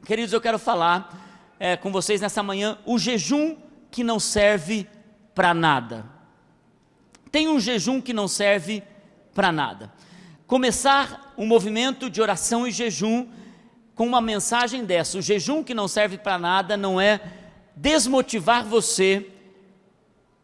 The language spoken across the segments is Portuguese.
Queridos, eu quero falar com vocês nessa manhã, o jejum que não serve para nada. Tem um jejum que não serve para nada. Começar um movimento de oração e jejum com uma mensagem dessa, o jejum que não serve para nada, não é desmotivar você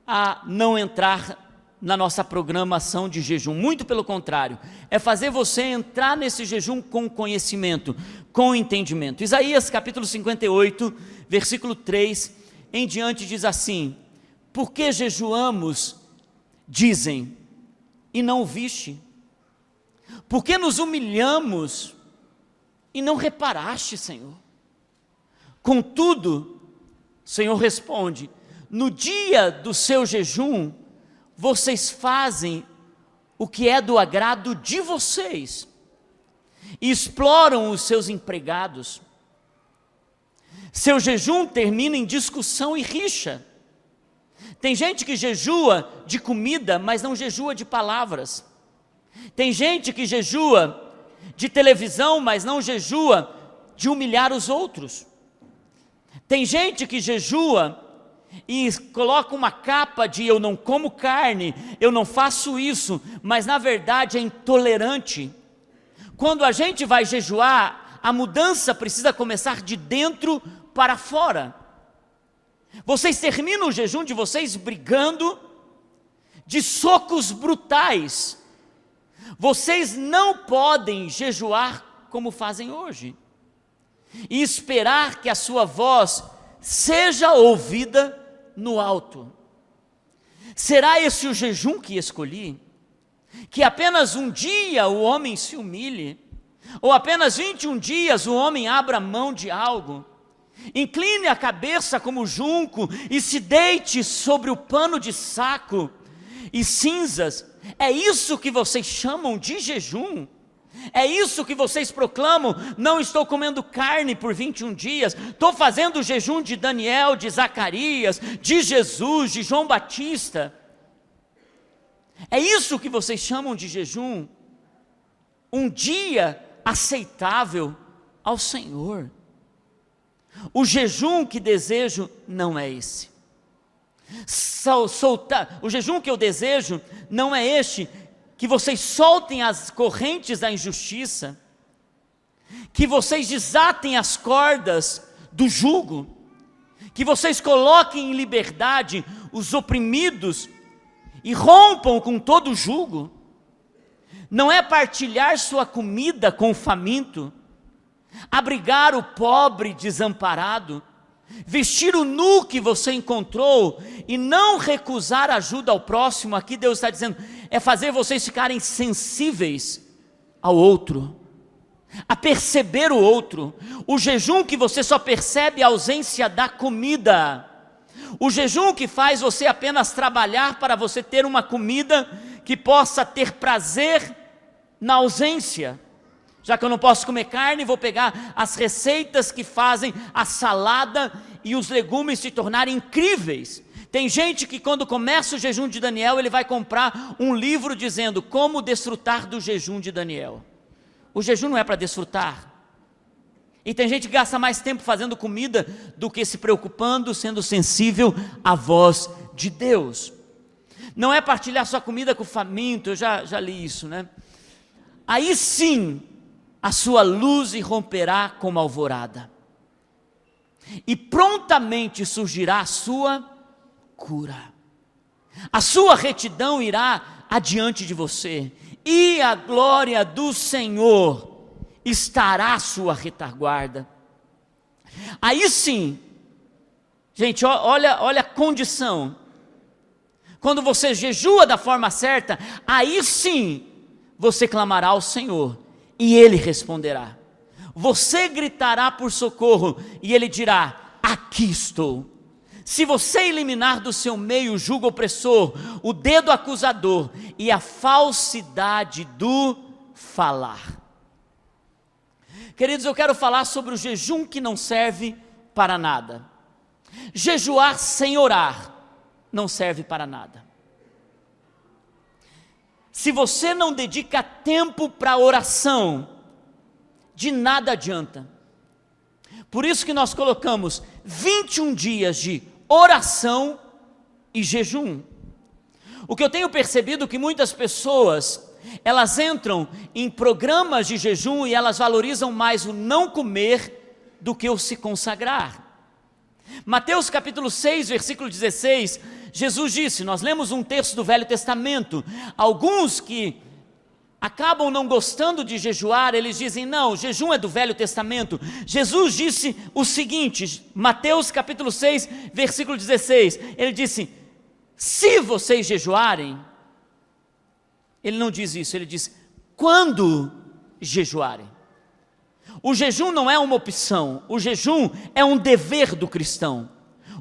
a não entrar na nossa programação de jejum, muito pelo contrário, é fazer você entrar nesse jejum com conhecimento, com entendimento. Isaías capítulo 58, versículo 3 em diante diz assim: por que jejuamos, dizem, e não o viste? Por que nos humilhamos e não reparaste, Senhor? Contudo, o Senhor responde: no dia do seu jejum, vocês fazem o que é do agrado de vocês, e exploram os seus empregados. Seu jejum termina em discussão e rixa. Tem gente que jejua de comida, mas não jejua de palavras. Tem gente que jejua de televisão, mas não jejua de humilhar os outros. Tem gente que jejua e coloca uma capa de eu não como carne, eu não faço isso, mas na verdade é intolerante. Quando a gente vai jejuar, a mudança precisa começar de dentro para fora. Vocês terminam o jejum de vocês brigando, de socos brutais. Vocês não podem jejuar como fazem hoje e esperar que a sua voz seja ouvida no alto. Será esse o jejum que escolhi? Que apenas um dia o homem se humilhe? Ou apenas 21 dias o homem abra mão de algo? Incline a cabeça como junco e se deite sobre o pano de saco e cinzas? É isso que vocês chamam de jejum? É isso que vocês proclamam? Não estou comendo carne por 21 dias, estou fazendo o jejum de Daniel, de Zacarias, de Jesus, de João Batista. É isso que vocês chamam de jejum? Um dia aceitável ao Senhor. O jejum que desejo não é esse. O jejum que eu desejo não é este, que vocês soltem as correntes da injustiça, que vocês desatem as cordas do jugo, que vocês coloquem em liberdade os oprimidos e rompam com todo o jugo. Não é partilhar sua comida com o faminto, abrigar o pobre desamparado, vestir o nu que você encontrou e não recusar ajuda ao próximo. Aqui Deus está dizendo, é fazer vocês ficarem sensíveis ao outro, a perceber o outro. O jejum que você só percebe a ausência da comida, o jejum que faz você apenas trabalhar para você ter uma comida que possa ter prazer na ausência. Já que eu não posso comer carne, vou pegar as receitas que fazem a salada e os legumes se tornarem incríveis. Tem gente que quando começa o jejum de Daniel, ele vai comprar um livro dizendo como desfrutar do jejum de Daniel. O jejum não é para desfrutar. E tem gente que gasta mais tempo fazendo comida do que se preocupando, sendo sensível à voz de Deus. Não é partilhar sua comida com o faminto, eu já li isso, né? Aí sim, a sua luz irromperá como alvorada, e prontamente surgirá a sua cura, a sua retidão irá adiante de você, e a glória do Senhor estará à sua retaguarda. Aí sim, gente, olha a condição, quando você jejua da forma certa, aí sim, você clamará ao Senhor, e Ele responderá. Você gritará por socorro, e Ele dirá, aqui estou. Se você eliminar do seu meio o jugo opressor, o dedo acusador e a falsidade do falar. Queridos, eu quero falar sobre o jejum que não serve para nada. Jejuar sem orar não serve para nada. Se você não dedica tempo para oração, de nada adianta. Por isso que nós colocamos 21 dias de oração e jejum. O que eu tenho percebido é que muitas pessoas, elas entram em programas de jejum e elas valorizam mais o não comer do que o se consagrar. Mateus capítulo 6, versículo 16, Jesus disse, nós lemos um texto do Velho Testamento, alguns que acabam não gostando de jejuar, eles dizem, não, jejum é do Velho Testamento. Jesus disse o seguinte, Mateus capítulo 6, versículo 16, ele disse, se vocês jejuarem, ele não diz isso, ele diz, quando jejuarem. O jejum não é uma opção, o jejum é um dever do cristão,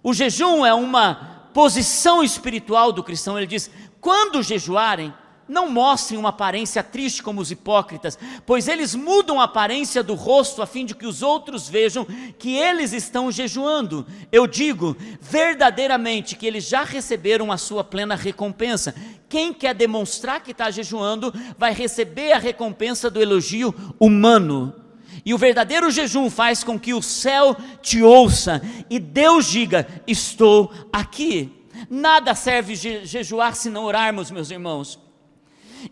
o jejum é uma posição espiritual do cristão. Ele diz, quando jejuarem, não mostrem uma aparência triste como os hipócritas, pois eles mudam a aparência do rosto a fim de que os outros vejam que eles estão jejuando. Eu digo verdadeiramente que eles já receberam a sua plena recompensa. Quem quer demonstrar que está jejuando, vai receber a recompensa do elogio humano. E o verdadeiro jejum faz com que o céu te ouça e Deus diga, estou aqui. Nada serve jejuar se não orarmos, meus irmãos.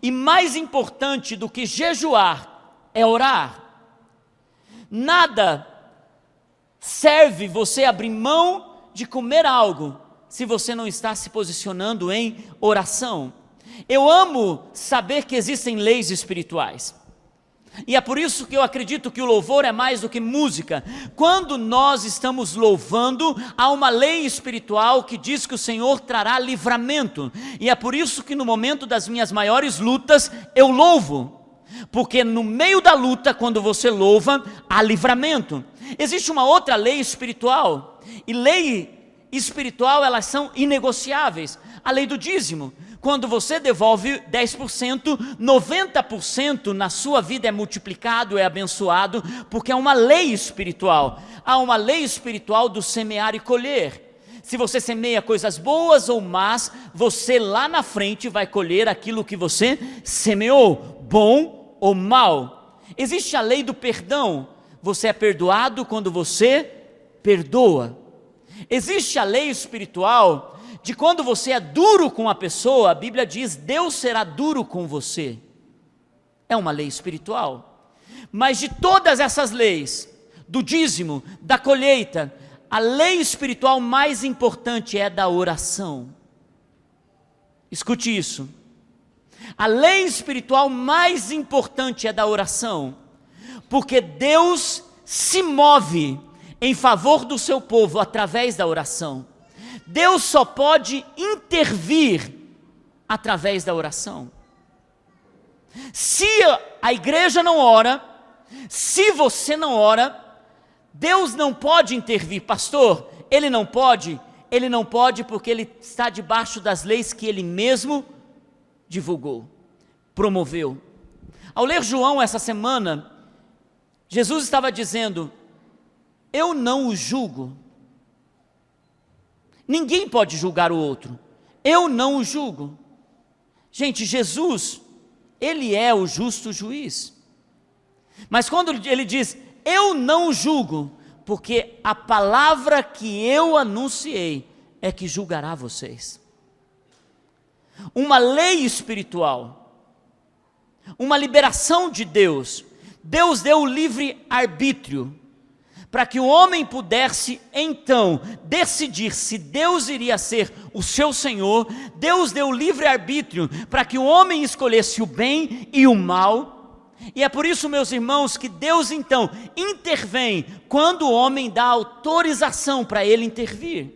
E mais importante do que jejuar é orar. Nada serve você abrir mão de comer algo se você não está se posicionando em oração. Eu amo saber que existem leis espirituais. E é por isso que eu acredito que o louvor é mais do que música. Quando nós estamos louvando, há uma lei espiritual que diz que o Senhor trará livramento. E é por isso que no momento das minhas maiores lutas, eu louvo. Porque no meio da luta, quando você louva, há livramento. Existe uma outra lei espiritual. E lei espiritual, elas são inegociáveis. A lei do dízimo. Quando você devolve 10%, 90% na sua vida é multiplicado, é abençoado, porque é uma lei espiritual. Há uma lei espiritual do semear e colher. Se você semeia coisas boas ou más, você lá na frente vai colher aquilo que você semeou, bom ou mal. Existe a lei do perdão. Você é perdoado quando você perdoa. Existe a lei espiritual de quando você é duro com a pessoa, a Bíblia diz, Deus será duro com você. É uma lei espiritual. Mas de todas essas leis, do dízimo, da colheita, a lei espiritual mais importante é da oração. Escute isso. A lei espiritual mais importante é da oração, porque Deus se move em favor do seu povo através da oração. Deus só pode intervir através da oração. Se a igreja não ora, se você não ora, Deus não pode intervir. Pastor, Ele não pode porque Ele está debaixo das leis que Ele mesmo divulgou, promoveu. Ao ler João essa semana, Jesus estava dizendo, eu não o julgo. Ninguém pode julgar o outro. Eu não o julgo. Gente, Jesus, Ele é o justo juiz. Mas quando Ele diz, eu não o julgo, porque a palavra que eu anunciei é que julgará vocês. Uma lei espiritual, uma liberação de Deus. Deus deu o livre arbítrio, para que o homem pudesse então decidir se Deus iria ser o seu Senhor. Deus deu livre arbítrio para que o homem escolhesse o bem e o mal. E é por isso, meus irmãos, que Deus então intervém quando o homem dá autorização para ele intervir.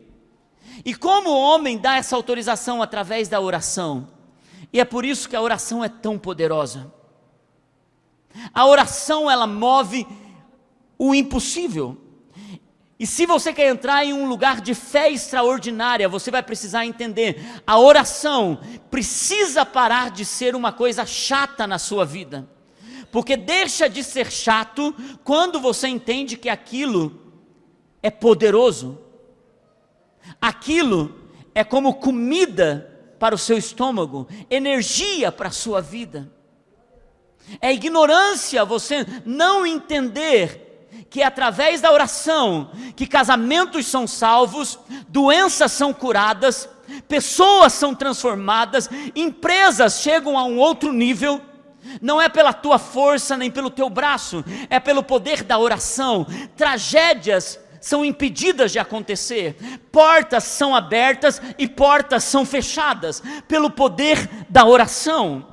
E como o homem dá essa autorização? Através da oração. E é por isso que a oração é tão poderosa. A oração, ela move o impossível. E se você quer entrar em um lugar de fé extraordinária, você vai precisar entender, a oração precisa parar de ser uma coisa chata na sua vida, porque deixa de ser chato quando você entende que aquilo é poderoso, aquilo é como comida para o seu estômago, energia para a sua vida. É ignorância você não entender que é através da oração que casamentos são salvos, doenças são curadas, pessoas são transformadas, empresas chegam a um outro nível. Não é pela tua força nem pelo teu braço, é pelo poder da oração. Tragédias são impedidas de acontecer, portas são abertas e portas são fechadas pelo poder da oração.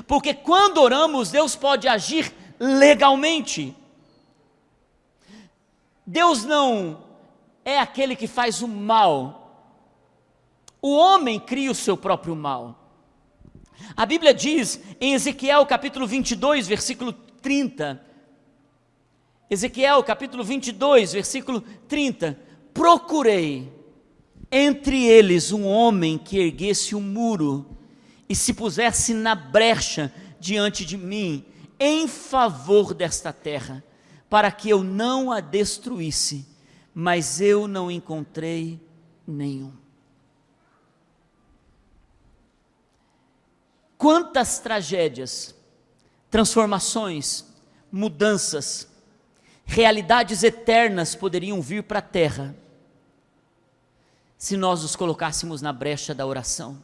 Porque quando oramos, Deus pode agir legalmente. Deus não é aquele que faz o mal. O homem cria o seu próprio mal. A Bíblia diz em Ezequiel capítulo 22, versículo 30, Ezequiel capítulo 22, versículo 30, procurei entre eles um homem que erguesse um muro e se pusesse na brecha diante de mim, em favor desta terra, para que eu não a destruísse, mas eu não encontrei nenhum. Quantas tragédias, transformações, mudanças, realidades eternas poderiam vir para a terra, se nós nos colocássemos na brecha da oração,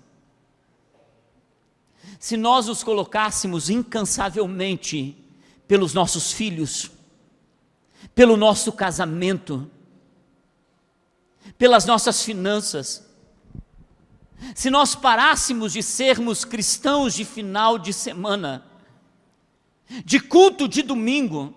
se nós nos colocássemos incansavelmente pelos nossos filhos, pelo nosso casamento, pelas nossas finanças, se nós parássemos de sermos cristãos de final de semana, de culto de domingo,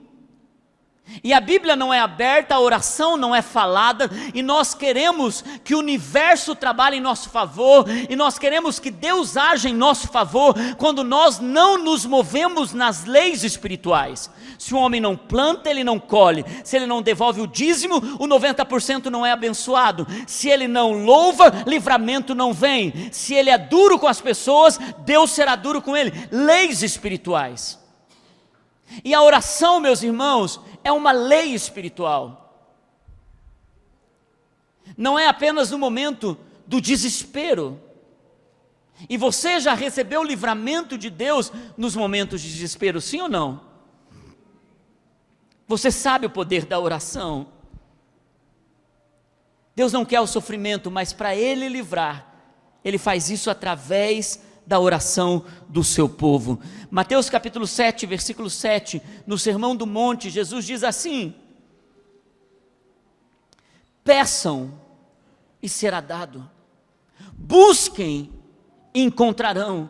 e a Bíblia não é aberta, a oração não é falada, e nós queremos que o universo trabalhe em nosso favor, e nós queremos que Deus haja em nosso favor, quando nós não nos movemos nas leis espirituais. Se o homem não planta, ele não colhe. Se ele não devolve o dízimo, o 90% não é abençoado. Se ele não louva, livramento não vem. Se ele é duro com as pessoas, Deus será duro com ele. Leis espirituais. E a oração, meus irmãos, é uma lei espiritual. Não é apenas no momento do desespero. E você já recebeu o livramento de Deus nos momentos de desespero, sim ou não? Você sabe o poder da oração. Deus não quer o sofrimento, mas para Ele livrar, Ele faz isso através da oração do seu povo. Mateus capítulo 7, versículo 7, no Sermão do Monte, Jesus diz assim: peçam e será dado, busquem e encontrarão,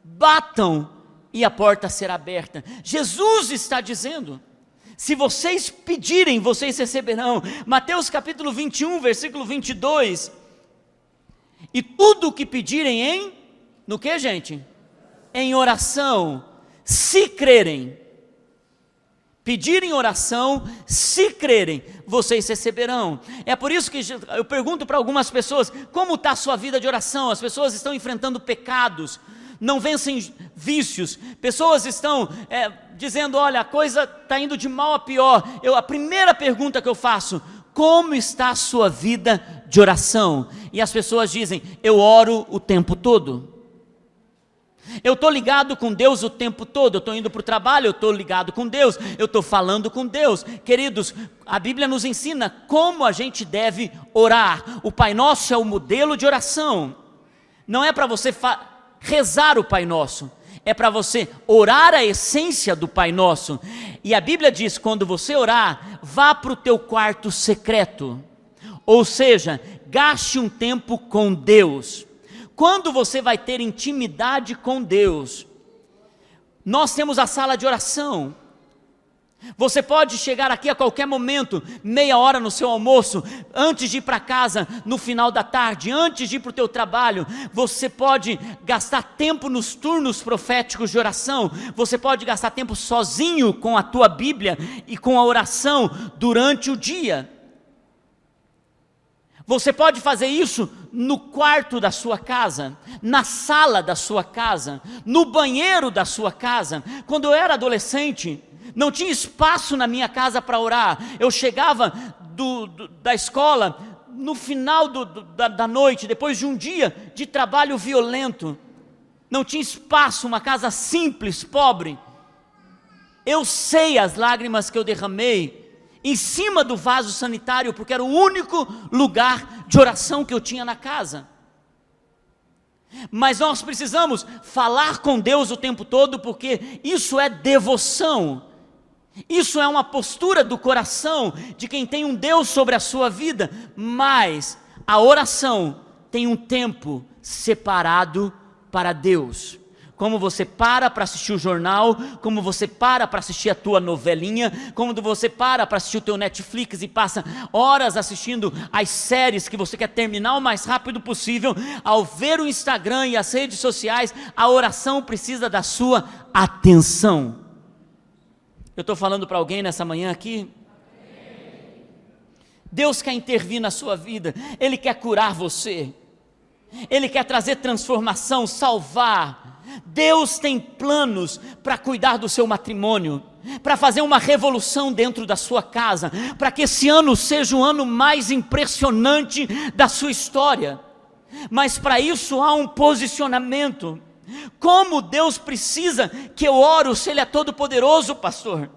batam e a porta será aberta. Jesus está dizendo: se vocês pedirem, vocês receberão. Mateus capítulo 21, versículo 22, e tudo o que pedirem no que, gente? Em oração, se crerem, pedir em oração, se crerem, vocês receberão. É por isso que eu pergunto para algumas pessoas: como está a sua vida de oração? As pessoas estão enfrentando pecados, não vencem vícios, pessoas estão dizendo: olha, a coisa está indo de mal a pior. A primeira pergunta que eu faço: como está a sua vida de oração? E as pessoas dizem: eu oro o tempo todo, eu estou ligado com Deus o tempo todo, eu estou indo para o trabalho, eu estou ligado com Deus, eu estou falando com Deus. Queridos, a Bíblia nos ensina como a gente deve orar. O Pai Nosso é o modelo de oração. Não é para você rezar o Pai Nosso, é para você orar a essência do Pai Nosso. E a Bíblia diz: quando você orar, vá para o teu quarto secreto, ou seja, gaste um tempo com Deus. Quando você vai ter intimidade com Deus? Nós temos a sala de oração. Você pode chegar aqui a qualquer momento, meia hora no seu almoço, antes de ir para casa, no final da tarde, antes de ir para o teu trabalho. Você pode gastar tempo nos turnos proféticos de oração. Você pode gastar tempo sozinho com a tua Bíblia e com a oração durante o dia. Você pode fazer isso no quarto da sua casa, na sala da sua casa, no banheiro da sua casa. Quando eu era adolescente, não tinha espaço na minha casa para orar. Eu chegava da escola no final da noite, depois de um dia de trabalho violento. Não tinha espaço, uma casa simples, pobre. Eu sei as lágrimas que eu derramei em cima do vaso sanitário, porque era o único lugar de oração que eu tinha na casa. Mas nós precisamos falar com Deus o tempo todo, porque isso é devoção. Isso é uma postura do coração de quem tem um Deus sobre a sua vida. Mas a oração tem um tempo separado para Deus. Como você para assistir o jornal, como você para assistir a tua novelinha, como você para assistir o teu Netflix e passa horas assistindo as séries que você quer terminar o mais rápido possível, ao ver o Instagram e as redes sociais, a oração precisa da sua atenção. Eu estou falando para alguém nessa manhã aqui? Deus quer intervir na sua vida, Ele quer curar você, Ele quer trazer transformação, salvar. Deus tem planos para cuidar do seu matrimônio, para fazer uma revolução dentro da sua casa, para que esse ano seja o ano mais impressionante da sua história. Mas para isso há um posicionamento. Como Deus precisa que eu oro se Ele é todo poderoso, pastor?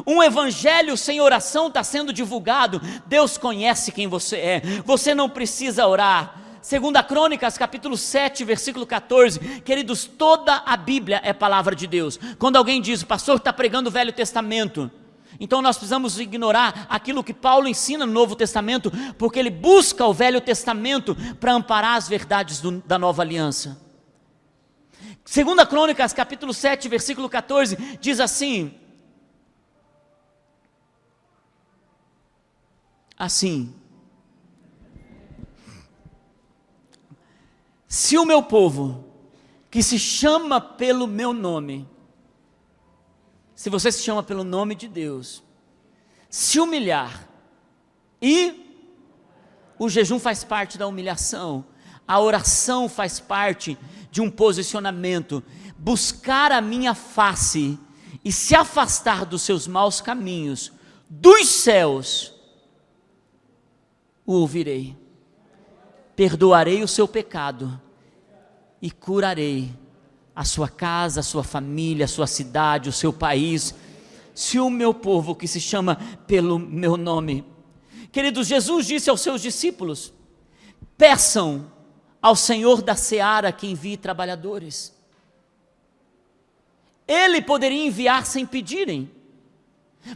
Um evangelho sem oração está sendo divulgado. Deus conhece quem você é, você não precisa orar. 2 Crônicas capítulo 7 versículo 14, queridos, toda a Bíblia é palavra de Deus. Quando alguém diz, o pastor está pregando o Velho Testamento, então nós precisamos ignorar aquilo que Paulo ensina no Novo Testamento, porque ele busca o Velho Testamento para amparar as verdades da Nova Aliança. 2 Crônicas capítulo 7 versículo 14 diz assim: se o meu povo, que se chama pelo meu nome, se você se chama pelo nome de Deus, se humilhar, e o jejum faz parte da humilhação, a oração faz parte de um posicionamento, buscar a minha face, e se afastar dos seus maus caminhos, dos céus, o ouvirei, perdoarei o seu pecado, e curarei a sua casa, a sua família, a sua cidade, o seu país, se o meu povo que se chama pelo meu nome. Queridos, Jesus disse aos seus discípulos: peçam ao Senhor da seara que envie trabalhadores. Ele poderia enviar sem pedirem,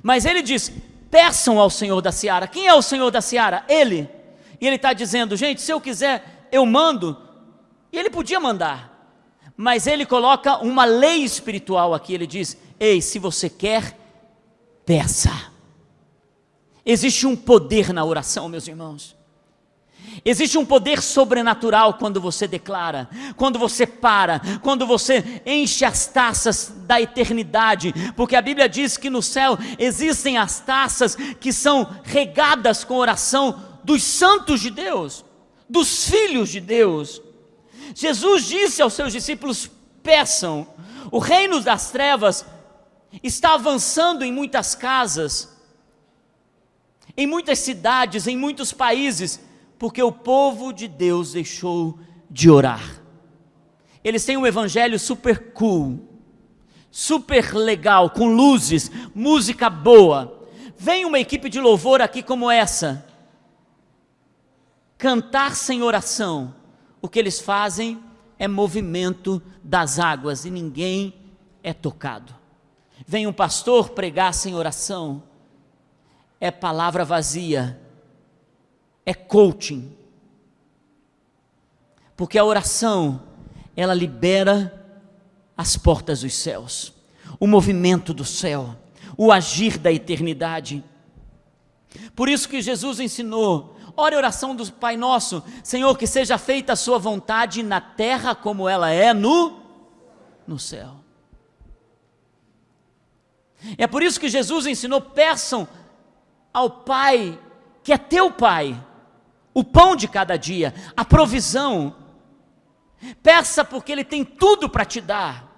mas ele diz: peçam ao Senhor da seara. Quem é o Senhor da seara? Ele. E ele está dizendo, gente, se eu quiser, eu mando. E ele podia mandar, mas ele coloca uma lei espiritual aqui. Ele diz: ei, se você quer, peça. Existe um poder na oração, meus irmãos. Existe um poder sobrenatural quando você declara, quando você para, quando você enche as taças da eternidade, porque a Bíblia diz que no céu existem as taças que são regadas com oração dos santos de Deus, dos filhos de Deus. Jesus disse aos seus discípulos: peçam. O reino das trevas está avançando em muitas casas, em muitas cidades, em muitos países, porque o povo de Deus deixou de orar. Eles têm um evangelho super cool, super legal, com luzes, música boa. Vem uma equipe de louvor aqui como essa, cantar sem oração. O que eles fazem é movimento das águas e ninguém é tocado. Vem um pastor pregar sem oração, é palavra vazia, é coaching. Porque a oração, ela libera as portas dos céus, o movimento do céu, o agir da eternidade. Por isso que Jesus ensinou: ore a oração do Pai Nosso: Senhor, que seja feita a sua vontade na terra como ela é no céu. É por isso que Jesus ensinou: peçam ao Pai, que é teu Pai, o pão de cada dia, a provisão. Peça porque Ele tem tudo para te dar.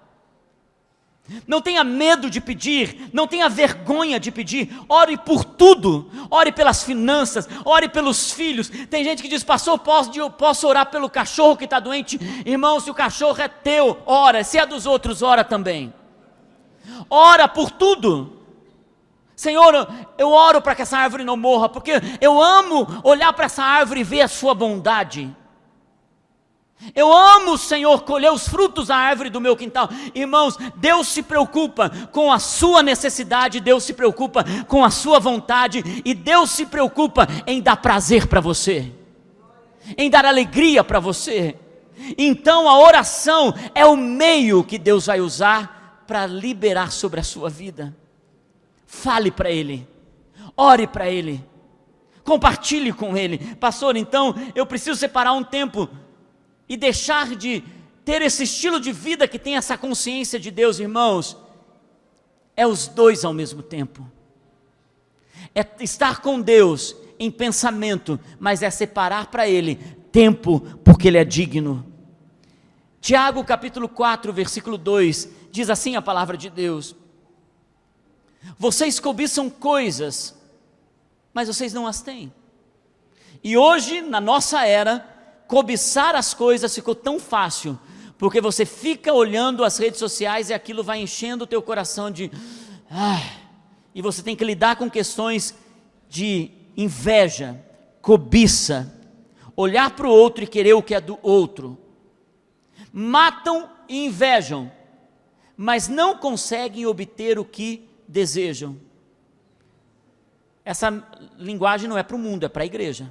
Não tenha medo de pedir, não tenha vergonha de pedir. Ore por tudo, ore pelas finanças, ore pelos filhos. Tem gente que diz: pastor, posso orar pelo cachorro que está doente? Irmão, se o cachorro é teu, ora. Se é dos outros, ora também. ora por tudo. Senhor, eu oro para que essa árvore não morra, porque eu amo olhar para essa árvore e ver a sua bondade. Eu amo, Senhor, colher os frutos da árvore do meu quintal. Irmãos, Deus se preocupa com a sua necessidade, Deus se preocupa com a sua vontade, e Deus se preocupa em dar prazer para você, em dar alegria para você. Então a oração é o meio que Deus vai usar para liberar sobre a sua vida. Fale para Ele, ore para Ele, compartilhe com Ele. Pastor, então eu preciso separar um tempo e deixar de ter esse estilo de vida que tem essa consciência de Deus. Irmãos, é os dois ao mesmo tempo. É estar com Deus em pensamento, mas é separar para Ele tempo, porque Ele é digno. Tiago capítulo 4, versículo 2, diz assim a palavra de Deus: vocês cobiçam coisas, mas vocês não as têm. E hoje, na nossa era, cobiçar as coisas ficou tão fácil, porque você fica olhando as redes sociais e aquilo vai enchendo o teu coração de... e você tem que lidar com questões de inveja, cobiça, olhar para o outro e querer o que é do outro. Matam e invejam, mas não conseguem obter o que desejam. Essa linguagem não é para o mundo, é para a igreja.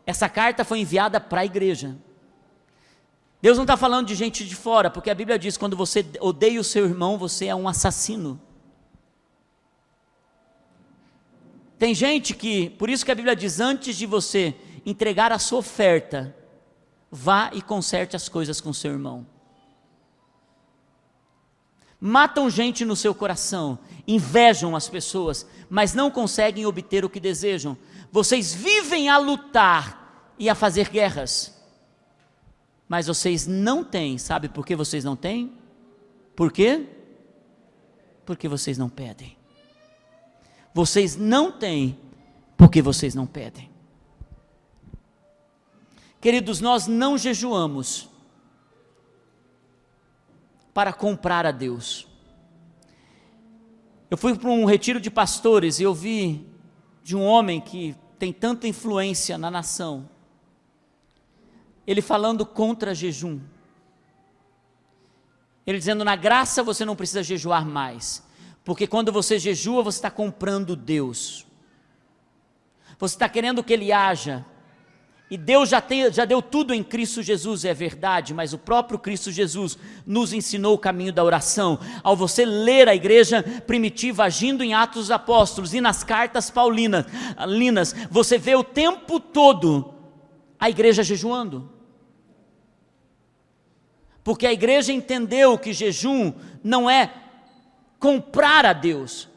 Essa carta foi enviada para a igreja. Deus não está falando de gente de fora, porque a Bíblia diz, quando você odeia o seu irmão, você é um assassino. Tem gente que, por isso que a Bíblia diz, antes de você entregar a sua oferta, vá e conserte as coisas com seu irmão. Matam gente no seu coração, invejam as pessoas, mas não conseguem obter o que desejam. Vocês vivem a lutar e a fazer guerras, mas vocês não têm. Sabe por que vocês não têm? Por quê? Porque vocês não pedem. Vocês não têm porque vocês não pedem. Queridos, nós não jejuamos para comprar a Deus. Eu fui para um retiro de pastores e eu vi de um homem que tem tanta influência na nação, ele falando contra jejum, ele dizendo, na graça você não precisa jejuar mais, porque quando você jejua, você está comprando Deus, você está querendo que Ele haja, e Deus já deu tudo em Cristo Jesus, é verdade, mas o próprio Cristo Jesus nos ensinou o caminho da oração. Ao você ler a igreja primitiva agindo em Atos dos Apóstolos e nas cartas paulinas, você vê o tempo todo a igreja jejuando, porque a igreja entendeu que jejum não é comprar a Deus,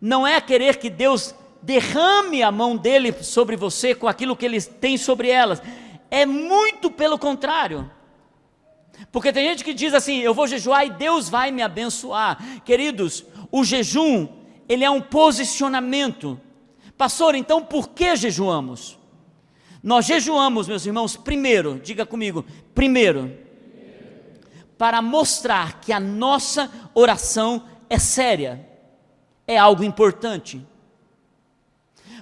não é querer que Deus derrame a mão dele sobre você com aquilo que ele tem sobre elas, é muito pelo contrário, porque tem gente que diz assim, eu vou jejuar e Deus vai me abençoar. Queridos, o jejum, ele é um posicionamento. Pastor, então por que jejuamos? Nós jejuamos, meus irmãos, primeiro, diga comigo, primeiro, para mostrar que a nossa oração é séria, é algo importante.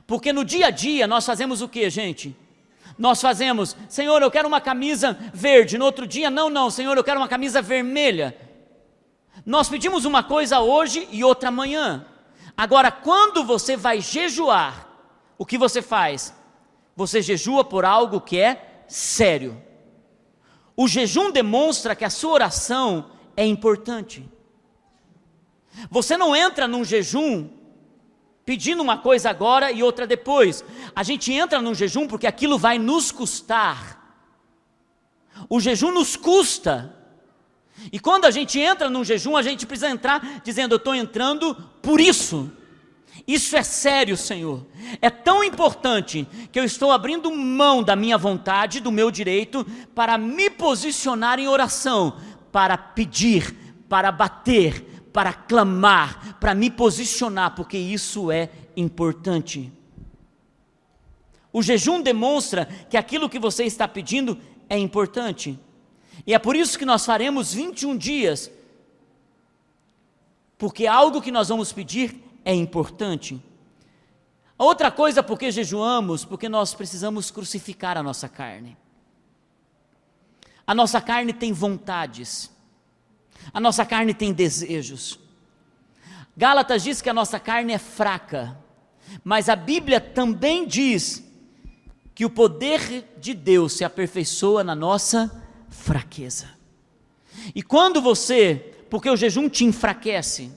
Porque no dia a dia nós fazemos o que, gente? Nós fazemos, Senhor, eu quero uma camisa verde, no outro dia, não, Senhor, eu quero uma camisa vermelha. Nós pedimos uma coisa hoje e outra amanhã. Agora, quando você vai jejuar, o que você faz? Você jejua por algo que é sério. O jejum demonstra que a sua oração é importante. Você não entra num jejum pedindo uma coisa agora e outra depois. A gente entra num jejum porque aquilo vai nos custar. O jejum nos custa. E quando a gente entra num jejum, a gente precisa entrar dizendo, eu estou entrando por isso. Isso é sério, Senhor. É tão importante que eu estou abrindo mão da minha vontade, do meu direito, para me posicionar em oração, para pedir, para bater, para clamar, para me posicionar, porque isso é importante. O jejum demonstra que aquilo que você está pedindo é importante, e é por isso que nós faremos 21 dias, porque algo que nós vamos pedir é importante. A outra coisa, porque jejuamos, porque nós precisamos crucificar a nossa carne. A nossa carne tem vontades, a nossa carne tem desejos. Gálatas diz que a nossa carne é fraca, mas a Bíblia também diz que o poder de Deus se aperfeiçoa na nossa fraqueza. E quando porque o jejum te enfraquece,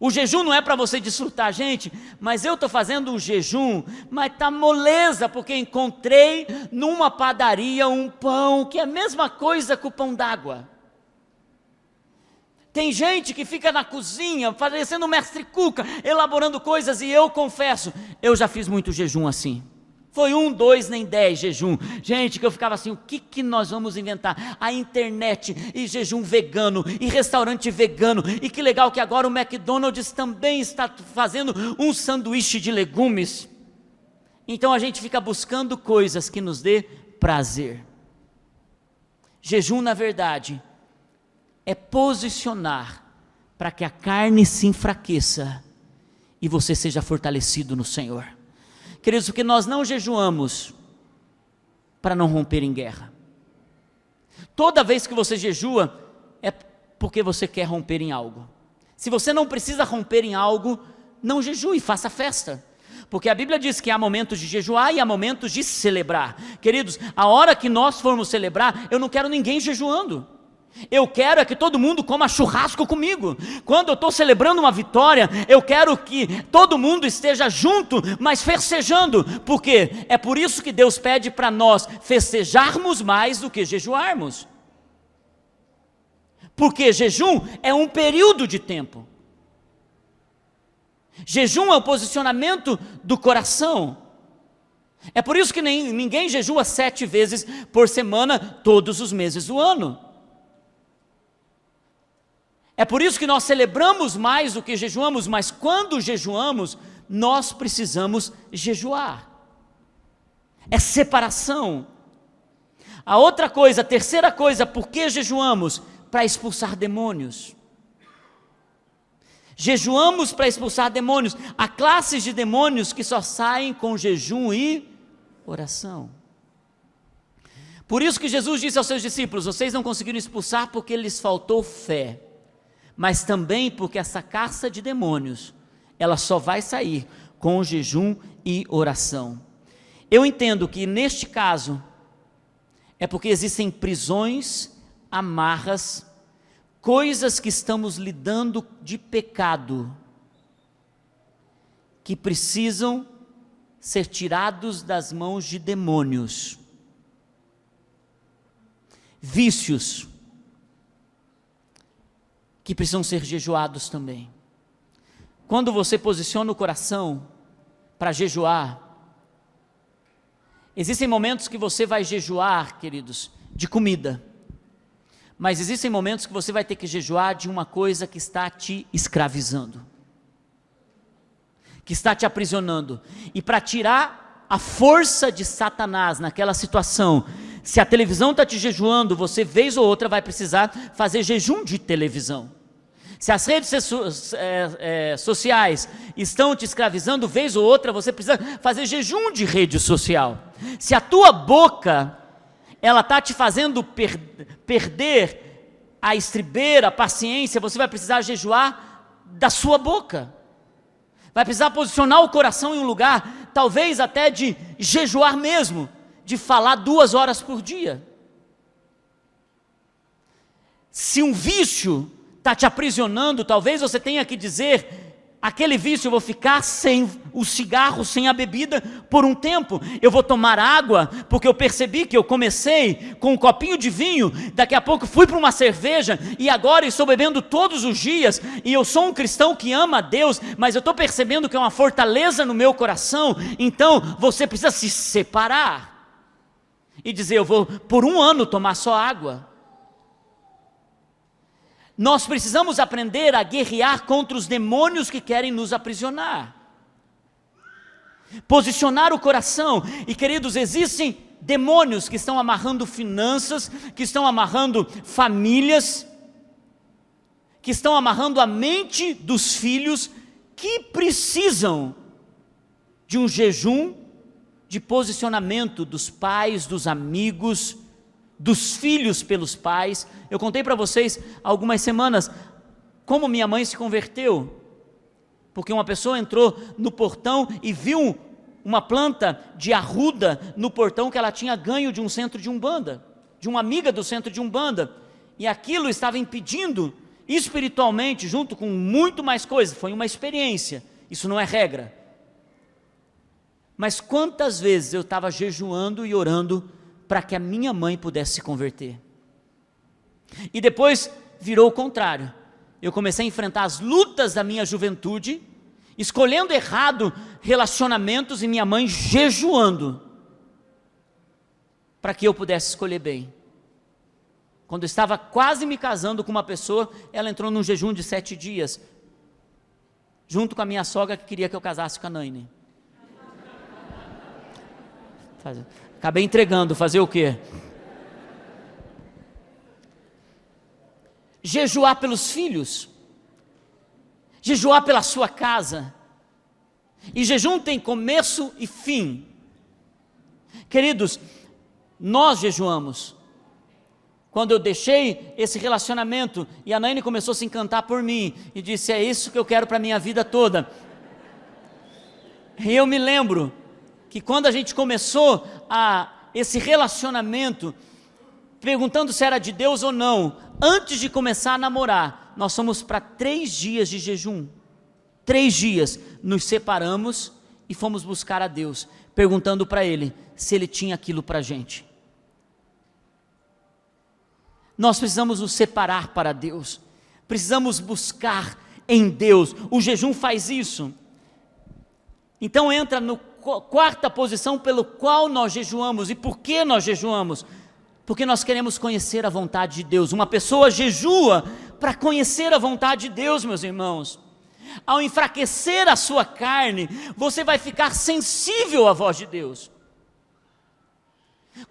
o jejum não é para você desfrutar, gente, mas eu estou fazendo um jejum, mas está moleza, porque encontrei numa padaria um pão, que é a mesma coisa que o pão d'água. Tem gente que fica na cozinha, parecendo mestre cuca, elaborando coisas, e eu confesso, eu já fiz muito jejum assim. Foi 1, 2, nem 10 jejum. Gente, que eu ficava assim, o que nós vamos inventar? A internet, e jejum vegano, e restaurante vegano, e que legal que agora o McDonald's também está fazendo um sanduíche de legumes. Então a gente fica buscando coisas que nos dê prazer. Jejum, na verdade, é posicionar para que a carne se enfraqueça e você seja fortalecido no Senhor. Queridos, porque nós não jejuamos para não romper em guerra. Toda vez que você jejua, é porque você quer romper em algo. Se você não precisa romper em algo, não jejue, faça festa. Porque a Bíblia diz que há momentos de jejuar e há momentos de celebrar. Queridos, a hora que nós formos celebrar, eu não quero ninguém jejuando. Eu quero é que todo mundo coma churrasco comigo. Quando eu estou celebrando uma vitória, eu quero que todo mundo esteja junto, mas festejando. Por quê? É por isso que Deus pede para nós festejarmos mais do que jejuarmos. Porque jejum é um período de tempo. Jejum é o posicionamento do coração. É por isso que ninguém jejua 7 vezes por semana, todos os meses do ano. É por isso que nós celebramos mais do que jejuamos, mas quando jejuamos, nós precisamos jejuar. É separação. A outra coisa, a terceira coisa, por que jejuamos? Para expulsar demônios. Jejuamos para expulsar demônios. Há classes de demônios que só saem com jejum e oração. Por isso que Jesus disse aos seus discípulos: vocês não conseguiram expulsar porque lhes faltou fé, mas também porque essa caça de demônios, ela só vai sair com jejum e oração. Eu entendo que neste caso, é porque existem prisões, amarras, coisas que estamos lidando de pecado, que precisam ser tirados das mãos de demônios. Vícios, que precisam ser jejuados também. Quando você posiciona o coração para jejuar, existem momentos que você vai jejuar, queridos, de comida, mas existem momentos que você vai ter que jejuar de uma coisa que está te escravizando, que está te aprisionando, e para tirar a força de Satanás naquela situação, se a televisão está te jejuando, você vez ou outra vai precisar fazer jejum de televisão. Se as redes sociais estão te escravizando, vez ou outra você precisa fazer jejum de rede social. Se a tua boca, ela está te fazendo perder a estribeira, a paciência, você vai precisar jejuar da sua boca. Vai precisar posicionar o coração em um lugar, talvez até de jejuar mesmo, de falar 2 horas por dia. Se um vício está te aprisionando, talvez você tenha que dizer: aquele vício, eu vou ficar sem o cigarro, sem a bebida por um tempo, eu vou tomar água, porque eu percebi que eu comecei com um copinho de vinho, daqui a pouco fui para uma cerveja, e agora estou bebendo todos os dias, e eu sou um cristão que ama a Deus, mas eu estou percebendo que é uma fortaleza no meu coração. Então você precisa se separar, e dizer: eu vou por 1 ano tomar só água. Nós precisamos aprender a guerrear contra os demônios que querem nos aprisionar. Posicionar o coração. E queridos, existem demônios que estão amarrando finanças, que estão amarrando famílias, que estão amarrando a mente dos filhos que precisam de um jejum de posicionamento dos pais, dos amigos, dos filhos pelos pais. Eu contei para vocês há algumas semanas como minha mãe se converteu, porque uma pessoa entrou no portão e viu uma planta de arruda no portão que ela tinha ganho de um centro de Umbanda, de uma amiga do centro de Umbanda, e aquilo estava impedindo espiritualmente, junto com muito mais coisas. Foi uma experiência, isso não é regra. Mas quantas vezes eu estava jejuando e orando para que a minha mãe pudesse se converter, e depois virou o contrário. Eu comecei a enfrentar as lutas da minha juventude, escolhendo errado relacionamentos, e minha mãe jejuando para que eu pudesse escolher bem. Quando eu estava quase me casando com uma pessoa, ela entrou num jejum de 7 dias, junto com a minha sogra, que queria que eu casasse com a Naine. Acabei entregando, fazer o quê? Jejuar pelos filhos, jejuar pela sua casa, e jejum tem começo e fim. Queridos, nós jejuamos. Quando eu deixei esse relacionamento, e a Naine começou a se encantar por mim, e disse: é isso que eu quero para a minha vida toda. E eu me lembro que quando a gente começou esse relacionamento, perguntando se era de Deus ou não, antes de começar a namorar, nós fomos para 3 dias de jejum. 3 dias, nos separamos e fomos buscar a Deus, perguntando para Ele se Ele tinha aquilo para a gente. Nós precisamos nos separar para Deus, precisamos buscar em Deus. O jejum faz isso. Então entra no quarta posição pelo qual nós jejuamos. E por que nós jejuamos? Porque nós queremos conhecer a vontade de Deus. Uma pessoa jejua para conhecer a vontade de Deus, meus irmãos. Ao enfraquecer a sua carne, você vai ficar sensível à voz de Deus.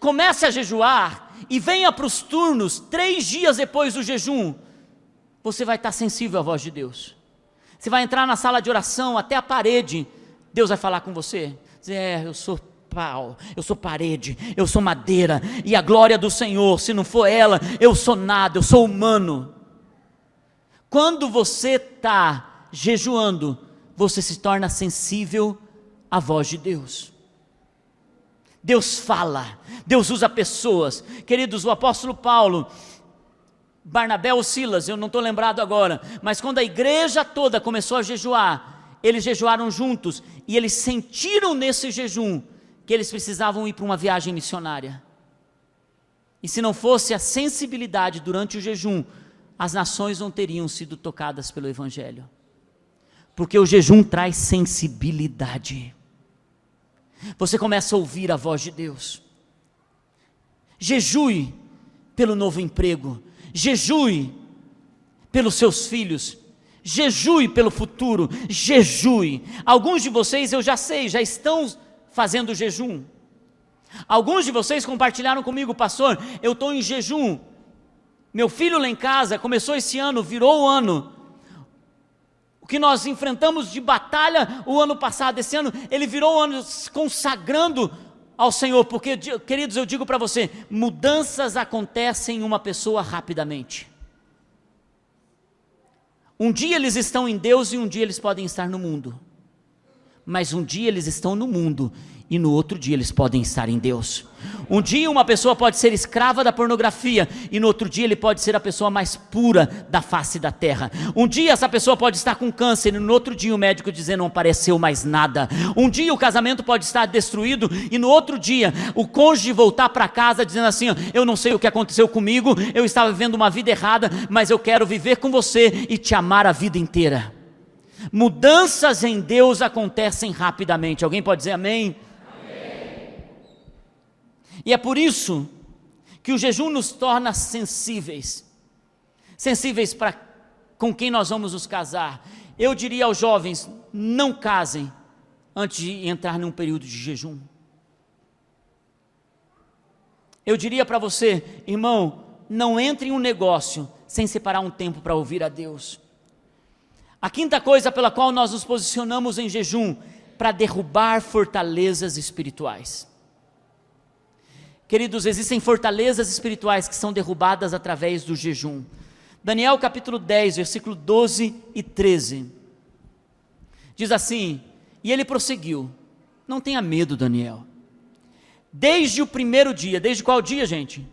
Comece a jejuar e venha para os turnos 3 dias depois do jejum. Você vai estar sensível à voz de Deus. Você vai entrar na sala de oração, até a parede, Deus vai falar com você. Dizer: eu sou pau, eu sou parede, eu sou madeira, e a glória do Senhor, se não for ela, eu sou nada, eu sou humano. Quando você está jejuando, você se torna sensível à voz de Deus. Deus fala, Deus usa pessoas. Queridos, o apóstolo Paulo, Barnabé ou Silas, eu não estou lembrado agora, mas quando a igreja toda começou a jejuar, eles jejuaram juntos, e eles sentiram nesse jejum que eles precisavam ir para uma viagem missionária. E se não fosse a sensibilidade durante o jejum, as nações não teriam sido tocadas pelo Evangelho, porque o jejum traz sensibilidade. Você começa a ouvir a voz de Deus. Jejue pelo novo emprego, jejue pelos seus filhos, jejue pelo futuro, jejue. Alguns de vocês, eu já sei, já estão fazendo jejum. Alguns de vocês compartilharam comigo: pastor, eu estou em jejum. Meu filho lá em casa começou esse ano, virou o ano. O que nós enfrentamos de batalha o ano passado, esse ano, ele virou o ano consagrando ao Senhor. Porque, queridos, eu digo para você, mudanças acontecem em uma pessoa rapidamente. Um dia eles estão em Deus e um dia eles podem estar no mundo. Mas um dia eles estão no mundo e no outro dia eles podem estar em Deus. Um dia uma pessoa pode ser escrava da pornografia e no outro dia ele pode ser a pessoa mais pura da face da terra. Um dia essa pessoa pode estar com câncer e no outro dia o médico dizer: não apareceu mais nada. Um dia o casamento pode estar destruído e no outro dia o cônjuge voltar para casa dizendo assim: eu não sei o que aconteceu comigo, eu estava vivendo uma vida errada, mas eu quero viver com você e te amar a vida inteira. Mudanças em Deus acontecem rapidamente. Alguém pode dizer amém? E é por isso que o jejum nos torna sensíveis para com quem nós vamos nos casar. Eu diria aos jovens: não casem antes de entrar num período de jejum. Eu diria para você, irmão, não entre em um negócio sem separar um tempo para ouvir a Deus. A quinta coisa pela qual nós nos posicionamos em jejum, para derrubar fortalezas espirituais. Queridos, existem fortalezas espirituais que são derrubadas através do jejum. Daniel capítulo 10, versículo 12 e 13. Diz assim, e ele prosseguiu, não tenha medo, Daniel. Desde o primeiro dia, desde qual dia, gente?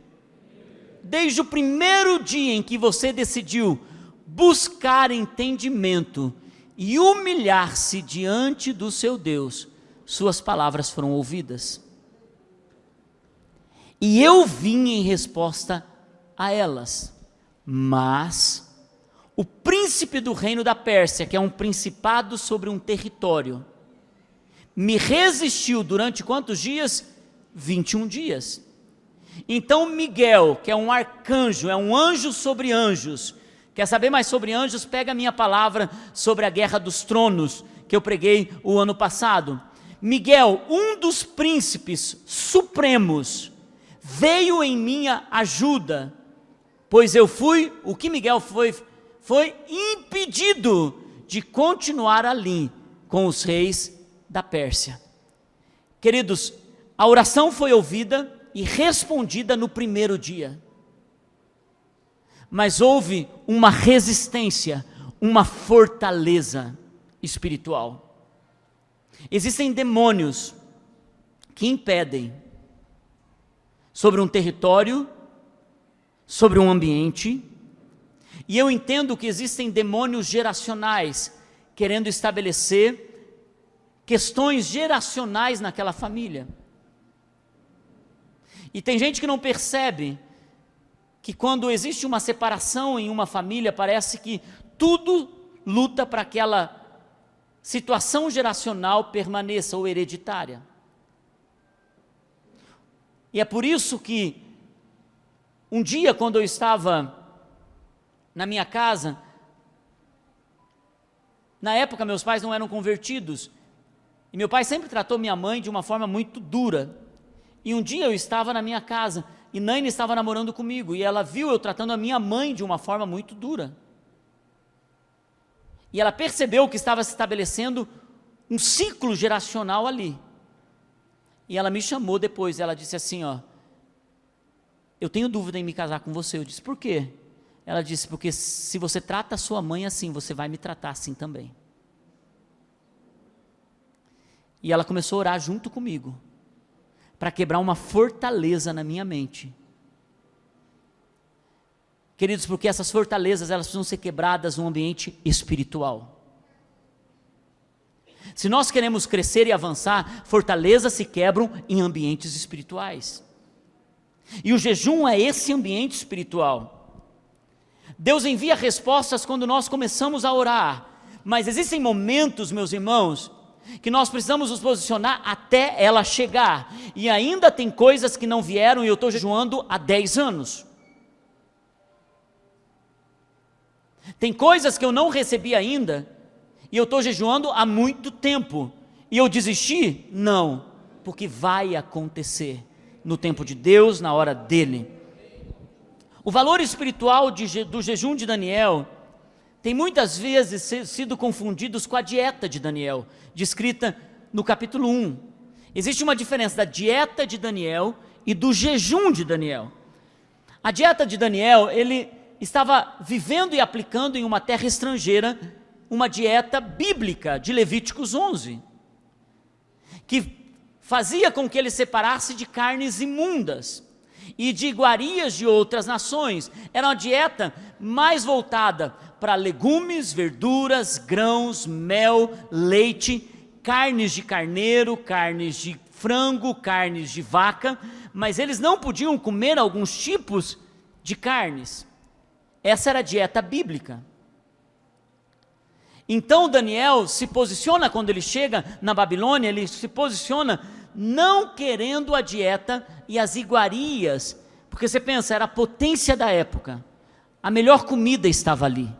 Desde o primeiro dia em que você decidiu buscar entendimento e humilhar-se diante do seu Deus, suas palavras foram ouvidas. E eu vim em resposta a elas, mas o príncipe do reino da Pérsia, que é um principado sobre um território, me resistiu durante quantos dias? 21 dias. Então Miguel, que é um arcanjo, é um anjo sobre anjos, quer saber mais sobre anjos? Pega a minha palavra sobre a guerra dos tronos, que eu preguei o ano passado. Miguel, um dos príncipes supremos, veio em minha ajuda, pois eu fui, o que Miguel foi impedido de continuar ali com os reis da Pérsia. Queridos, a oração foi ouvida e respondida no primeiro dia. Mas houve uma resistência, uma fortaleza espiritual. Existem demônios que impedem sobre um território, sobre um ambiente, e eu entendo que existem demônios geracionais querendo estabelecer questões geracionais naquela família. E tem gente que não percebe que quando existe uma separação em uma família, parece que tudo luta para aquela situação geracional permaneça ou hereditária. E é por isso que um dia, quando eu estava na minha casa, na época meus pais não eram convertidos, e meu pai sempre tratou minha mãe de uma forma muito dura. E um dia eu estava na minha casa, e Naine estava namorando comigo, e ela viu eu tratando a minha mãe de uma forma muito dura. E ela percebeu que estava se estabelecendo um ciclo geracional ali. E ela me chamou depois, ela disse assim, eu tenho dúvida em me casar com você. Eu disse, por quê? Ela disse, porque se você trata a sua mãe assim, você vai me tratar assim também. E ela começou a orar junto comigo, para quebrar uma fortaleza na minha mente. Queridos, porque essas fortalezas, elas precisam ser quebradas num ambiente espiritual. Se nós queremos crescer e avançar, fortalezas se quebram em ambientes espirituais. E o jejum é esse ambiente espiritual. Deus envia respostas quando nós começamos a orar, mas existem momentos, meus irmãos, que nós precisamos nos posicionar até ela chegar, e ainda tem coisas que não vieram, e eu estou jejuando há 10 anos, tem coisas que eu não recebi ainda, e eu estou jejuando há muito tempo, e eu desisti? Não, porque vai acontecer, no tempo de Deus, na hora dele. O valor espiritual do jejum de Daniel, tem muitas vezes sido confundidos com a dieta de Daniel, descrita no capítulo 1. Existe uma diferença da dieta de Daniel e do jejum de Daniel. A dieta de Daniel, ele estava vivendo e aplicando em uma terra estrangeira, uma dieta bíblica de Levíticos 11, que fazia com que ele separasse de carnes imundas e de iguarias de outras nações. Era uma dieta mais voltada para legumes, verduras, grãos, mel, leite, carnes de carneiro, carnes de frango, carnes de vaca, mas eles não podiam comer alguns tipos de carnes. Essa era a dieta bíblica. Então Daniel se posiciona, quando ele chega na Babilônia, ele se posiciona não querendo a dieta e as iguarias, porque você pensa, era a potência da época, a melhor comida estava ali,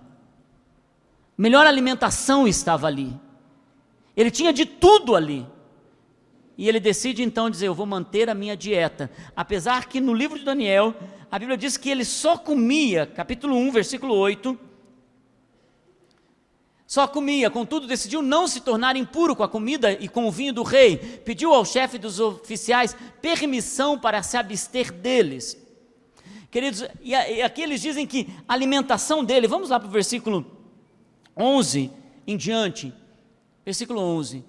melhor alimentação estava ali, ele tinha de tudo ali, e ele decide então dizer, eu vou manter a minha dieta, apesar que no livro de Daniel, a Bíblia diz que ele só comia, capítulo 1, versículo 8, só comia, contudo decidiu não se tornar impuro com a comida e com o vinho do rei, pediu ao chefe dos oficiais permissão para se abster deles. Queridos, e aqui eles dizem que a alimentação dele, vamos lá para o versículo 11 em diante, versículo 11.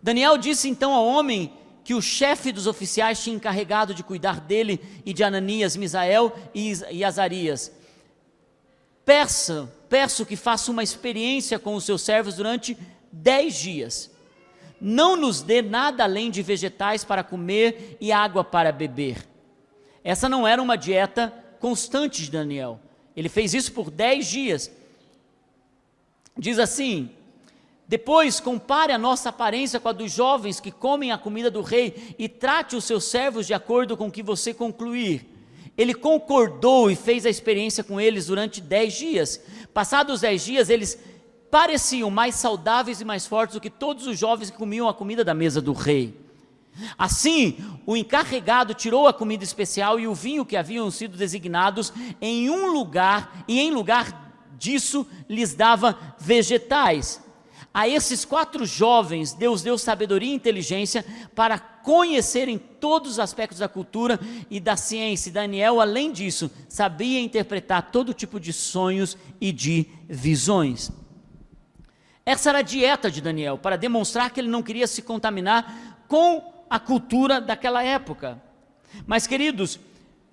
Daniel disse então ao homem que o chefe dos oficiais tinha encarregado de cuidar dele e de Ananias, Misael e Azarias, peço que faça uma experiência com os seus servos durante 10 dias, não nos dê nada além de vegetais para comer e água para beber. Essa não era uma dieta constante de Daniel, ele fez isso por 10 dias, diz assim, depois compare a nossa aparência com a dos jovens que comem a comida do rei e trate os seus servos de acordo com o que você concluir. Ele concordou e fez a experiência com eles durante 10 dias. Passados os 10 dias, eles pareciam mais saudáveis e mais fortes do que todos os jovens que comiam a comida da mesa do rei. Assim, o encarregado tirou a comida especial e o vinho que haviam sido designados em um lugar, e em lugar disso lhes dava vegetais. A esses 4 jovens, Deus deu sabedoria e inteligência para conhecerem todos os aspectos da cultura e da ciência. E Daniel, além disso, sabia interpretar todo tipo de sonhos e de visões. Essa era a dieta de Daniel, para demonstrar que ele não queria se contaminar com a cultura daquela época. Mas, queridos,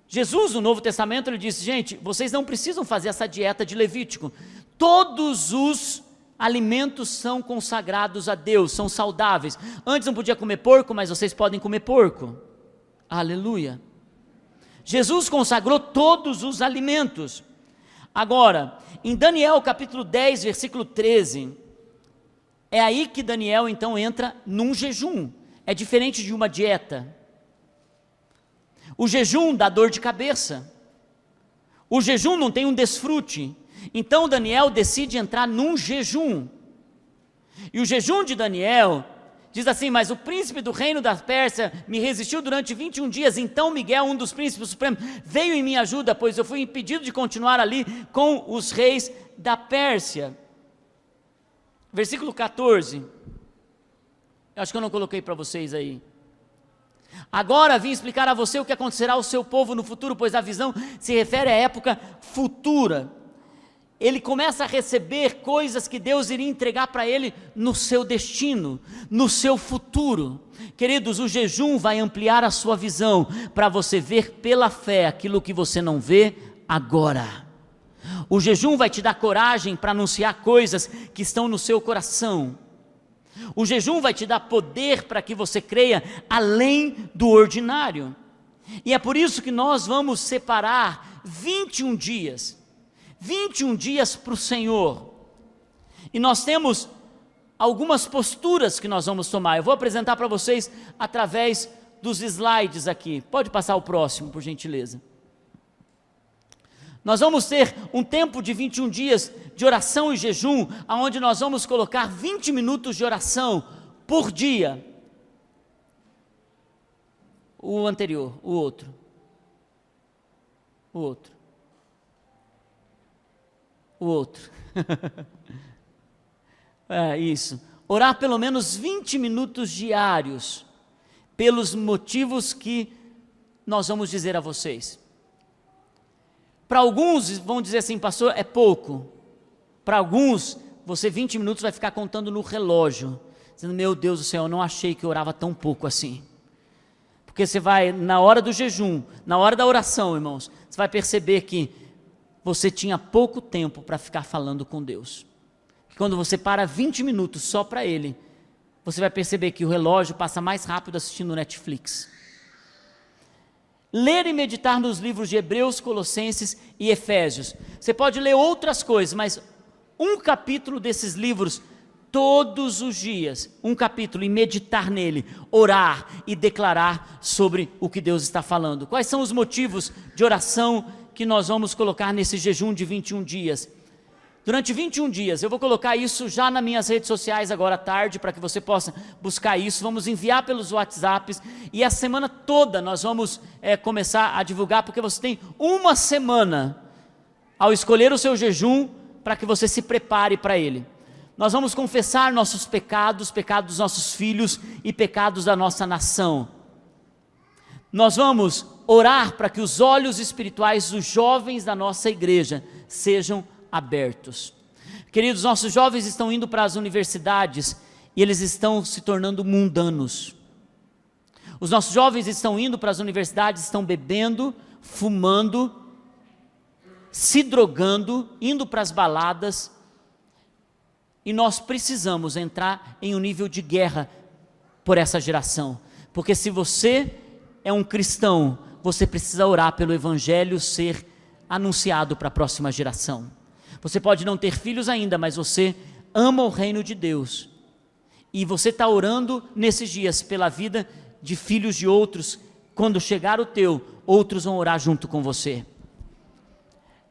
Jesus no Novo Testamento, ele disse, gente, vocês não precisam fazer essa dieta de Levítico. Todos os alimentos são consagrados a Deus, são saudáveis. Antes não podia comer porco, mas vocês podem comer porco. Aleluia. Jesus consagrou todos os alimentos. Agora, em Daniel capítulo 10, versículo 13, é aí que Daniel então entra num jejum. É diferente de uma dieta. O jejum dá dor de cabeça. O jejum não tem um desfrute. Então Daniel decide entrar num jejum, e o jejum de Daniel diz assim, mas o príncipe do reino da Pérsia me resistiu durante 21 dias, então Miguel, um dos príncipes supremos, veio em minha ajuda, pois eu fui impedido de continuar ali com os reis da Pérsia. Versículo 14, eu acho que eu não coloquei para vocês aí. Agora vim explicar a você o que acontecerá ao seu povo no futuro, pois a visão se refere à época futura. Ele começa a receber coisas que Deus iria entregar para ele no seu destino, no seu futuro. Queridos, o jejum vai ampliar a sua visão, para você ver pela fé aquilo que você não vê agora. O jejum vai te dar coragem para anunciar coisas que estão no seu coração. O jejum vai te dar poder para que você creia além do ordinário. E é por isso que nós vamos separar 21 dias para o Senhor, e nós temos algumas posturas que nós vamos tomar. Eu vou apresentar para vocês através dos slides aqui, pode passar o próximo por gentileza. Nós vamos ter um tempo de 21 dias de oração e jejum, onde nós vamos colocar 20 minutos de oração por dia. O anterior, o outro. Isso, orar pelo menos 20 minutos diários, pelos motivos que nós vamos dizer a vocês. Para alguns vão dizer assim, pastor, é pouco. Para alguns, você 20 minutos vai ficar contando no relógio, dizendo, meu Deus do céu, eu não achei que eu orava tão pouco assim. Porque você vai, na hora do jejum, na hora da oração, irmãos, você vai perceber que você tinha pouco tempo para ficar falando com Deus. Quando você para 20 minutos só para Ele, você vai perceber que o relógio passa mais rápido assistindo Netflix. Ler e meditar nos livros de Hebreus, Colossenses e Efésios. Você pode ler outras coisas, mas um capítulo desses livros, todos os dias, um capítulo, e meditar nele, orar e declarar sobre o que Deus está falando. Quais são os motivos de oração que nós vamos colocar nesse jejum de 21 dias? Durante 21 dias, eu vou colocar isso já nas minhas redes sociais agora à tarde, para que você possa buscar isso, vamos enviar pelos WhatsApps, e a semana toda nós vamos começar a divulgar, porque você tem uma semana, ao escolher o seu jejum, para que você se prepare para ele. Nós vamos confessar nossos pecados, pecados dos nossos filhos, e pecados da nossa nação. Nós vamos orar para que os olhos espirituais dos jovens da nossa igreja sejam abertos. Queridos, nossos jovens estão indo para as universidades e eles estão se tornando mundanos. Os nossos jovens estão indo para as universidades, estão bebendo, fumando, se drogando, indo para as baladas, e nós precisamos entrar em um nível de guerra por essa geração, porque se você é um cristão, você precisa orar pelo evangelho ser anunciado para a próxima geração. Você pode não ter filhos ainda, mas você ama o reino de Deus, e você está orando nesses dias pela vida de filhos de outros. Quando chegar o teu, outros vão orar junto com você.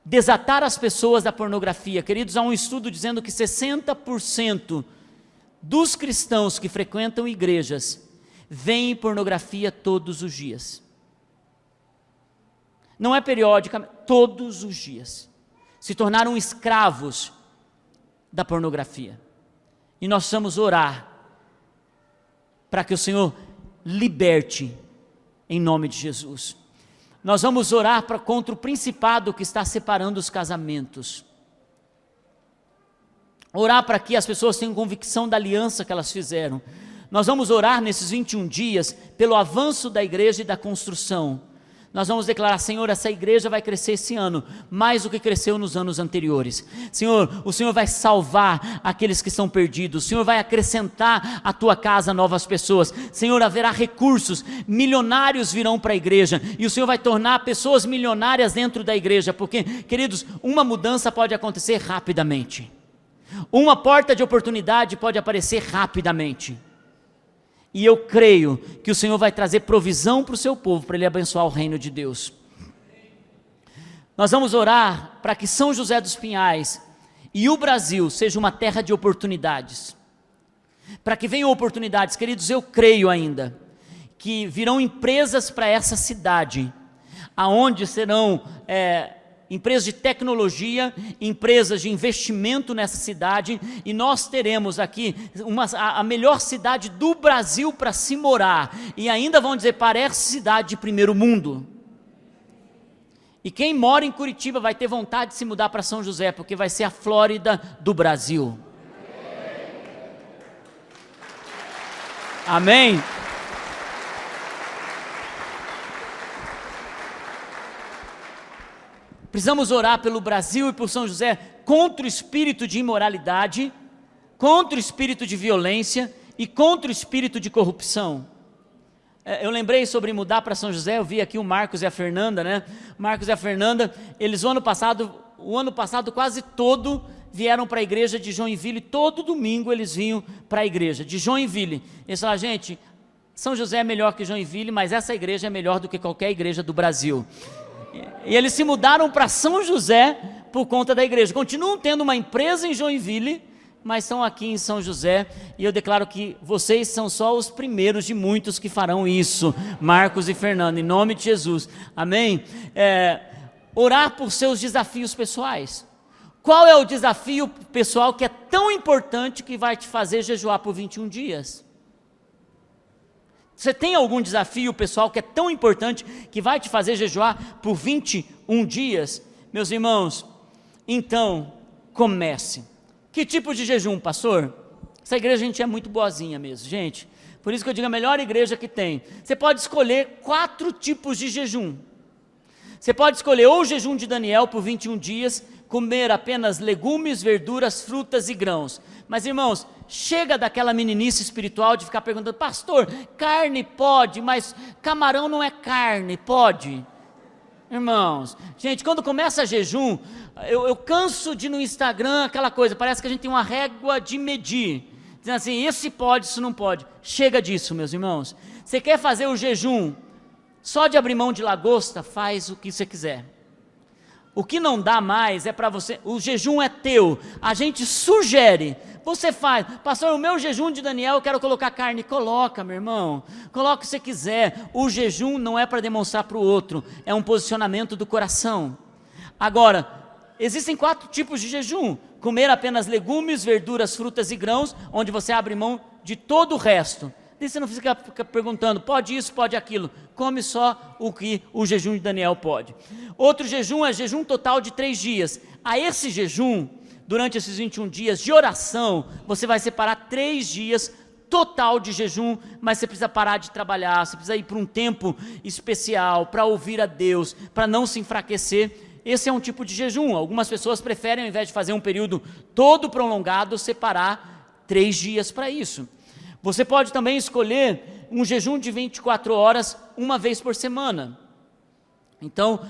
Desatar as pessoas da pornografia. Queridos, há um estudo dizendo que 60% dos cristãos que frequentam igrejas veem pornografia todos os dias. Não é periódica, todos os dias. Se tornaram escravos da pornografia. E nós precisamos orar para que o Senhor liberte em nome de Jesus. Nós vamos orar contra o principado que está separando os casamentos. Orar para que as pessoas tenham convicção da aliança que elas fizeram. Nós vamos orar nesses 21 dias pelo avanço da igreja e da construção. Nós vamos declarar: Senhor, essa igreja vai crescer esse ano, mais do que cresceu nos anos anteriores. Senhor, o Senhor vai salvar aqueles que estão perdidos. O Senhor vai acrescentar à tua casa novas pessoas. Senhor, haverá recursos, milionários virão para a igreja, e o Senhor vai tornar pessoas milionárias dentro da igreja, porque, queridos, uma mudança pode acontecer rapidamente. Uma porta de oportunidade pode aparecer rapidamente. E eu creio que o Senhor vai trazer provisão para o seu povo, para ele abençoar o reino de Deus. Nós vamos orar para que São José dos Pinhais e o Brasil seja uma terra de oportunidades. Para que venham oportunidades, queridos, eu creio ainda que virão empresas para essa cidade, aonde serão empresas de tecnologia, empresas de investimento nessa cidade, e nós teremos aqui a melhor cidade do Brasil para se morar, e ainda vão dizer: parece cidade de primeiro mundo. E quem mora em Curitiba vai ter vontade de se mudar para São José, porque vai ser a Flórida do Brasil. Amém? Precisamos orar pelo Brasil e por São José contra o espírito de imoralidade, contra o espírito de violência e contra o espírito de corrupção. Eu lembrei sobre mudar para São José, eu vi aqui o Marcos e a Fernanda, né? Marcos e a Fernanda, eles o ano passado quase todo vieram para a igreja de Joinville, todo domingo eles vinham para a igreja de Joinville. Eles falaram: gente, São José é melhor que Joinville, mas essa igreja é melhor do que qualquer igreja do Brasil. E eles se mudaram para São José por conta da igreja. Continuam tendo uma empresa em Joinville, mas estão aqui em São José, e eu declaro que vocês são só os primeiros de muitos que farão isso, Marcos e Fernando, em nome de Jesus, amém? Orar por seus desafios pessoais. Qual é o desafio pessoal que é tão importante que vai te fazer jejuar por 21 dias? Você tem algum desafio pessoal que é tão importante que vai te fazer jejuar por 21 dias? Meus irmãos, então comece. Que tipo de jejum, pastor? Essa igreja a gente é muito boazinha mesmo, gente. Por isso que eu digo, a melhor igreja que tem. Você pode escolher 4 tipos de jejum. Você pode escolher ou o jejum de Daniel por 21 dias, comer apenas legumes, verduras, frutas e grãos. Mas irmãos, chega daquela meninice espiritual de ficar perguntando: pastor, carne pode, mas camarão não é carne, pode? Irmãos, gente, quando começa jejum, eu canso de no Instagram aquela coisa, parece que a gente tem uma régua de medir, dizendo assim: esse pode, isso não pode. Chega disso, meus irmãos. Você quer fazer o jejum só de abrir mão de lagosta? Faz o que você quiser. O que não dá mais é para você, o jejum é teu, a gente sugere, você faz, pastor, o meu jejum de Daniel, eu quero colocar carne, coloca, meu irmão, coloca o que você quiser, o jejum não é para demonstrar para o outro, é um posicionamento do coração. Agora, existem 4 tipos de jejum: comer apenas legumes, verduras, frutas e grãos, onde você abre mão de todo o resto. Daí você não fica perguntando, pode isso, pode aquilo, come só o que o jejum de Daniel pode. Outro jejum é jejum total de 3 dias, a esse jejum, durante esses 21 dias de oração, você vai separar 3 dias total de jejum, mas você precisa parar de trabalhar, você precisa ir para um tempo especial, para ouvir a Deus, para não se enfraquecer. Esse é um tipo de jejum. Algumas pessoas preferem, ao invés de fazer um período todo prolongado, separar 3 dias para isso. Você pode também escolher um jejum de 24 horas, uma vez por semana. Então,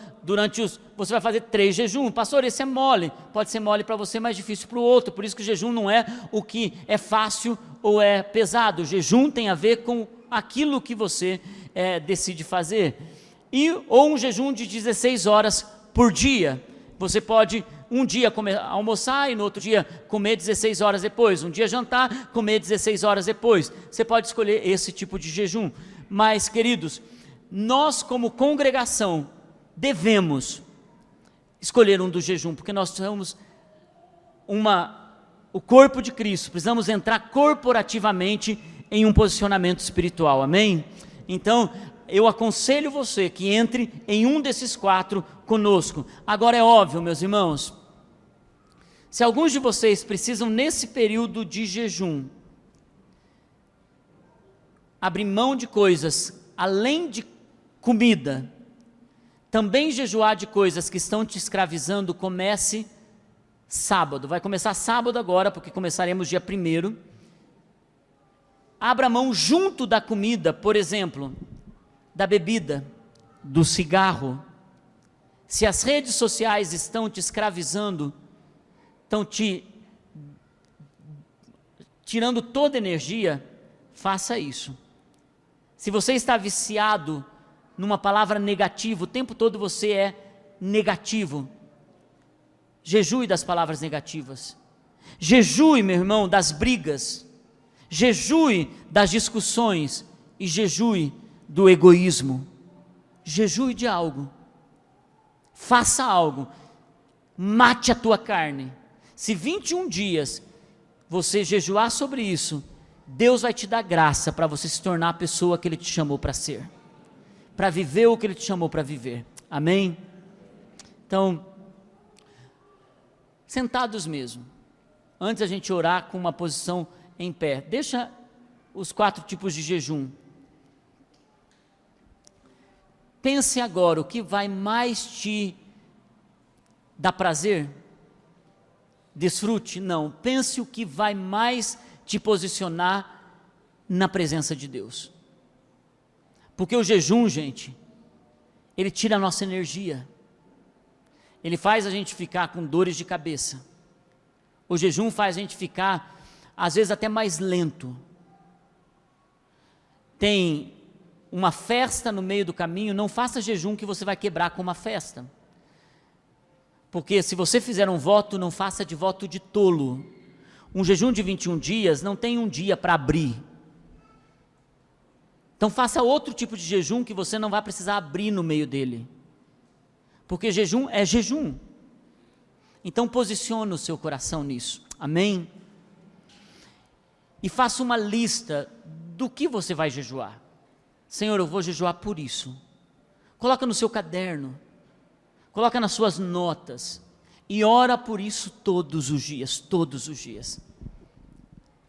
você vai fazer 3 jejuns. Pastor, esse é mole. Pode ser mole para você, mais difícil para o outro. Por isso que o jejum não é o que é fácil ou é pesado. O jejum tem a ver com aquilo que você decide fazer. Ou um jejum de 16 horas por dia. Você pode um dia almoçar e no outro dia comer 16 horas depois. Um dia jantar, comer 16 horas depois. Você pode escolher esse tipo de jejum. Mas, queridos, nós como congregação devemos escolher um do jejum, porque nós somos o corpo de Cristo, precisamos entrar corporativamente em um posicionamento espiritual, amém? Então, eu aconselho você que entre em um desses 4 conosco. Agora é óbvio, meus irmãos, se alguns de vocês precisam nesse período de jejum, abrir mão de coisas, além de comida, também jejuar de coisas que estão te escravizando, comece sábado, vai começar sábado agora, porque começaremos dia 1º, abra mão junto da comida, por exemplo, da bebida, do cigarro. Se as redes sociais estão te escravizando, estão te tirando toda a energia, faça isso. Se você está viciado numa palavra negativa, o tempo todo você é negativo, jejue das palavras negativas, jejue, meu irmão, das brigas, jejue das discussões e jejue do egoísmo, jejue de algo, faça algo, mate a tua carne. Se 21 dias você jejuar sobre isso, Deus vai te dar graça para você se tornar a pessoa que Ele te chamou para ser, para viver o que Ele te chamou para viver, amém? Então, sentados mesmo, antes a gente orar com uma posição em pé, deixa os 4 tipos de jejum, pense agora o que vai mais te dar prazer, desfrute, não, pense o que vai mais te posicionar na presença de Deus, porque o jejum, gente, ele tira a nossa energia, ele faz a gente ficar com dores de cabeça, o jejum faz a gente ficar, às vezes até mais lento, tem uma festa no meio do caminho, não faça jejum que você vai quebrar com uma festa, porque se você fizer um voto, não faça de voto de tolo. Um jejum de 21 dias não tem um dia para abrir, então faça outro tipo de jejum que você não vai precisar abrir no meio dele, porque jejum é jejum, então posicione o seu coração nisso, amém? E faça uma lista do que você vai jejuar. Senhor, eu vou jejuar por isso, coloca no seu caderno, coloca nas suas notas, e ora por isso todos os dias,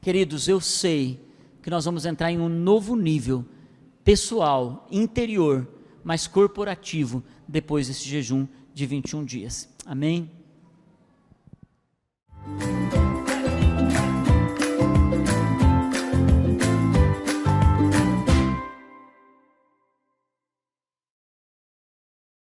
queridos, eu sei que nós vamos entrar em um novo nível, pessoal, interior, mas corporativo, depois desse jejum de 21 dias, amém?